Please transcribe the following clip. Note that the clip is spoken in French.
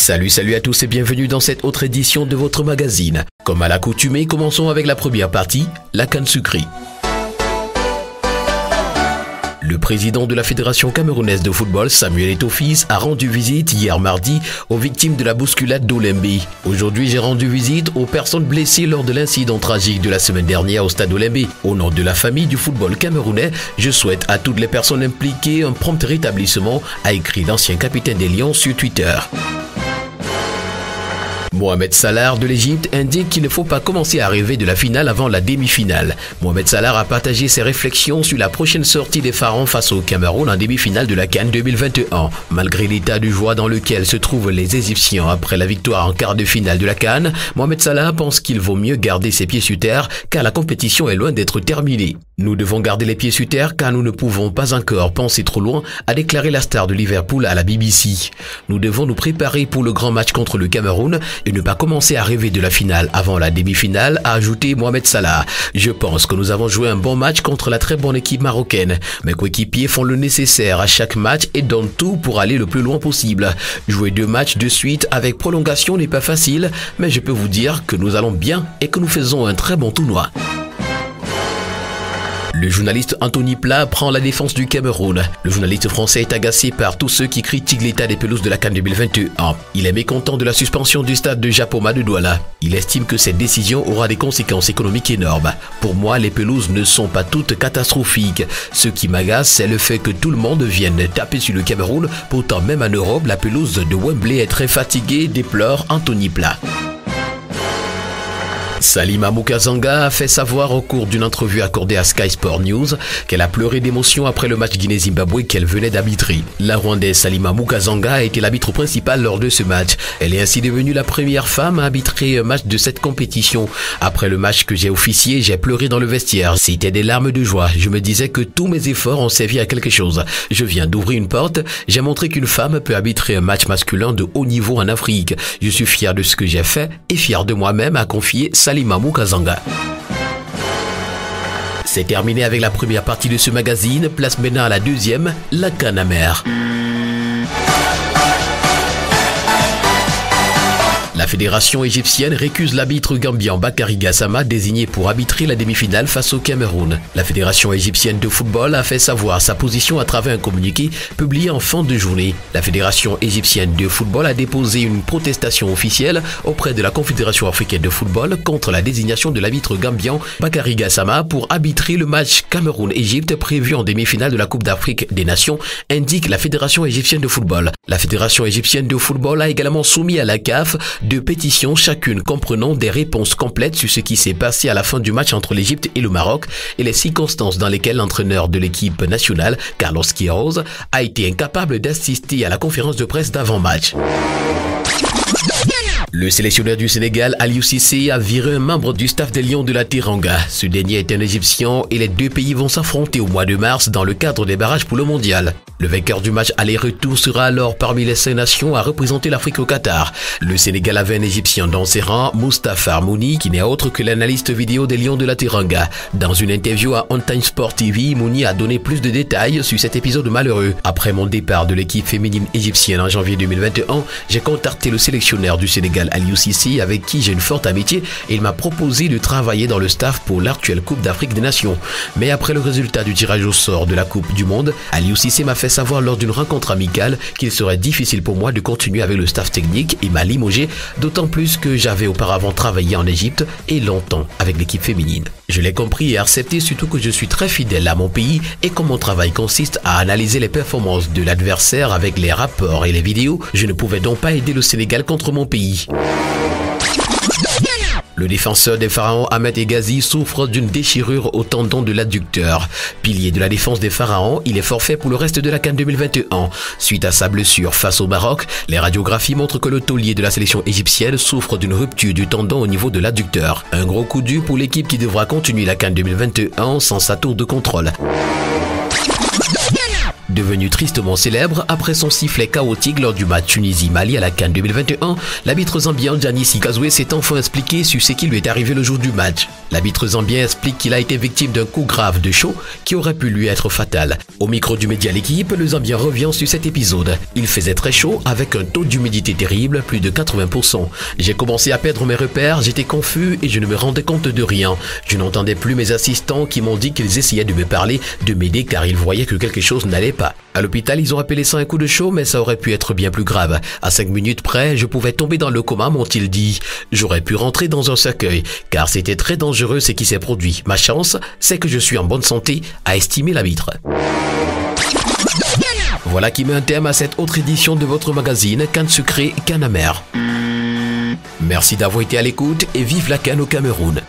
Salut à tous et bienvenue dans cette autre édition de votre magazine. Comme à l'accoutumée, commençons avec la première partie, la canne sucrée. Le président de la Fédération camerounaise de football, Samuel Eto'o-Fils, a rendu visite hier mardi aux victimes de la bousculade d'Olembe. Aujourd'hui, j'ai rendu visite aux personnes blessées lors de l'incident tragique de la semaine dernière au stade Olembe. Au nom de la famille du football camerounais, je souhaite à toutes les personnes impliquées un prompt rétablissement, a écrit l'ancien capitaine des Lions sur Twitter. Mohamed Salah de l'Égypte indique qu'il ne faut pas commencer à rêver de la finale avant la demi-finale. Mohamed Salah a partagé ses réflexions sur la prochaine sortie des Pharaons face au Cameroun en demi-finale de la CAN 2021. Malgré l'état de joie dans lequel se trouvent les Égyptiens après la victoire en quart de finale de la CAN, Mohamed Salah pense qu'il vaut mieux garder ses pieds sur terre car la compétition est loin d'être terminée. Nous devons garder les pieds sur terre car nous ne pouvons pas encore penser trop loin, a déclaré la star de Liverpool à la BBC. Nous devons nous préparer pour le grand match contre le Cameroun et ne pas commencer à rêver de la finale avant la demi-finale, a ajouté Mohamed Salah. Je pense que nous avons joué un bon match contre la très bonne équipe marocaine. Mes coéquipiers font le nécessaire à chaque match et donnent tout pour aller le plus loin possible. Jouer 2 matchs de suite avec prolongation n'est pas facile, mais je peux vous dire que nous allons bien et que nous faisons un très bon tournoi. Le journaliste Anthony Pla prend la défense du Cameroun. Le journaliste français est agacé par tous ceux qui critiquent l'état des pelouses de la CAN 2021. Il est mécontent de la suspension du stade de Japoma de Douala. Il estime que cette décision aura des conséquences économiques énormes. Pour moi, les pelouses ne sont pas toutes catastrophiques. Ce qui m'agace, c'est le fait que tout le monde vienne taper sur le Cameroun. Pourtant, même en Europe, la pelouse de Wembley est très fatiguée, déplore Anthony Pla. Salima Mukazanga a fait savoir au cours d'une entrevue accordée à Sky Sport News qu'elle a pleuré d'émotion après le match Guinée-Zimbabwe qu'elle venait d'arbitrer. La Rwandaise Salima Mukazanga a été l'arbitre principal lors de ce match. Elle est ainsi devenue la première femme à arbitrer un match de cette compétition. Après le match que j'ai officié, j'ai pleuré dans le vestiaire. C'était des larmes de joie. Je me disais que tous mes efforts ont servi à quelque chose. Je viens d'ouvrir une porte. J'ai montré qu'une femme peut arbitrer un match masculin de haut niveau en Afrique. Je suis fier de ce que j'ai fait et fier de moi-même, a confié Salima Mukazanga. C'est terminé avec la première partie de ce magazine. Place maintenant à la deuxième, la canne amère. La fédération égyptienne récuse l'arbitre gambien Bakary Gassama désigné pour arbitrer la demi-finale face au Cameroun. La fédération égyptienne de football a fait savoir sa position à travers un communiqué publié en fin de journée. La fédération égyptienne de football a déposé une protestation officielle auprès de la Confédération africaine de football contre la désignation de l'arbitre gambien Bakary Gassama pour arbitrer le match Cameroun-Égypte prévu en demi-finale de la Coupe d'Afrique des Nations, indique la fédération égyptienne de football. La fédération égyptienne de football a également soumis à la CAF 2 pétitions, chacune comprenant des réponses complètes sur ce qui s'est passé à la fin du match entre l'Égypte et le Maroc et les circonstances dans lesquelles l'entraîneur de l'équipe nationale, Carlos Queiroz, a été incapable d'assister à la conférence de presse d'avant-match. Le sélectionneur du Sénégal, Aliou Cissé, a viré un membre du staff des Lions de la Teranga. Ce dernier est un Égyptien et les 2 pays vont s'affronter au mois de mars dans le cadre des barrages pour le mondial. Le vainqueur du match aller-retour sera alors parmi les 5 nations à représenter l'Afrique au Qatar. Le Sénégal avait un Égyptien dans ses rangs, Moustapha Harmouni, qui n'est autre que l'analyste vidéo des Lions de la Teranga. Dans une interview à On Time Sport TV, Mouni a donné plus de détails sur cet épisode malheureux. Après mon départ de l'équipe féminine égyptienne en janvier 2021, j'ai contacté le sélectionneur du Sénégal, Aliou Cissé, avec qui j'ai une forte amitié, et il m'a proposé de travailler dans le staff pour l'actuelle Coupe d'Afrique des Nations. Mais après le résultat du tirage au sort de la Coupe du Monde, Aliou Cissé m'a fait savoir lors d'une rencontre amicale qu'il serait difficile pour moi de continuer avec le staff technique et m'a limogé, d'autant plus que j'avais auparavant travaillé en Égypte et longtemps avec l'équipe féminine. Je l'ai compris et accepté, surtout que je suis très fidèle à mon pays et comme mon travail consiste à analyser les performances de l'adversaire avec les rapports et les vidéos, je ne pouvais donc pas aider le Sénégal contre mon pays. Le défenseur des Pharaons, Ahmed Egazi, souffre d'une déchirure au tendon de l'adducteur. Pilier de la défense des Pharaons, il est forfait pour le reste de la CAN 2021. Suite à sa blessure face au Maroc, les radiographies montrent que le taulier de la sélection égyptienne souffre d'une rupture du tendon au niveau de l'adducteur. Un gros coup dur pour l'équipe qui devra continuer la CAN 2021 sans sa tour de contrôle. Devenu tristement célèbre après son sifflet chaotique lors du match Tunisie-Mali à la CAN 2021, l'arbitre zambien Gianni Sikazwe s'est enfin expliqué sur ce qui lui est arrivé le jour du match. L'arbitre zambien explique qu'il a été victime d'un coup grave de chaud qui aurait pu lui être fatal. Au micro du média L'équipe, le Zambien revient sur cet épisode. Il faisait très chaud avec un taux d'humidité terrible, plus de 80%. J'ai commencé à perdre mes repères, j'étais confus et je ne me rendais compte de rien. Je n'entendais plus mes assistants qui m'ont dit qu'ils essayaient de me parler, de m'aider car ils voyaient que quelque chose n'allait pas. À l'hôpital, ils ont appelé ça un coup de chaud, mais ça aurait pu être bien plus grave. À 5 minutes près, je pouvais tomber dans le coma, m'ont-ils dit. J'aurais pu rentrer dans un cercueil, car c'était très dangereux ce qui s'est produit. Ma chance, c'est que je suis en bonne santé, a estimé l'arbitre. Voilà qui met un terme à cette autre édition de votre magazine Cannes sucrée, Cannes amère. Merci d'avoir été à l'écoute et vive la CAN au Cameroun.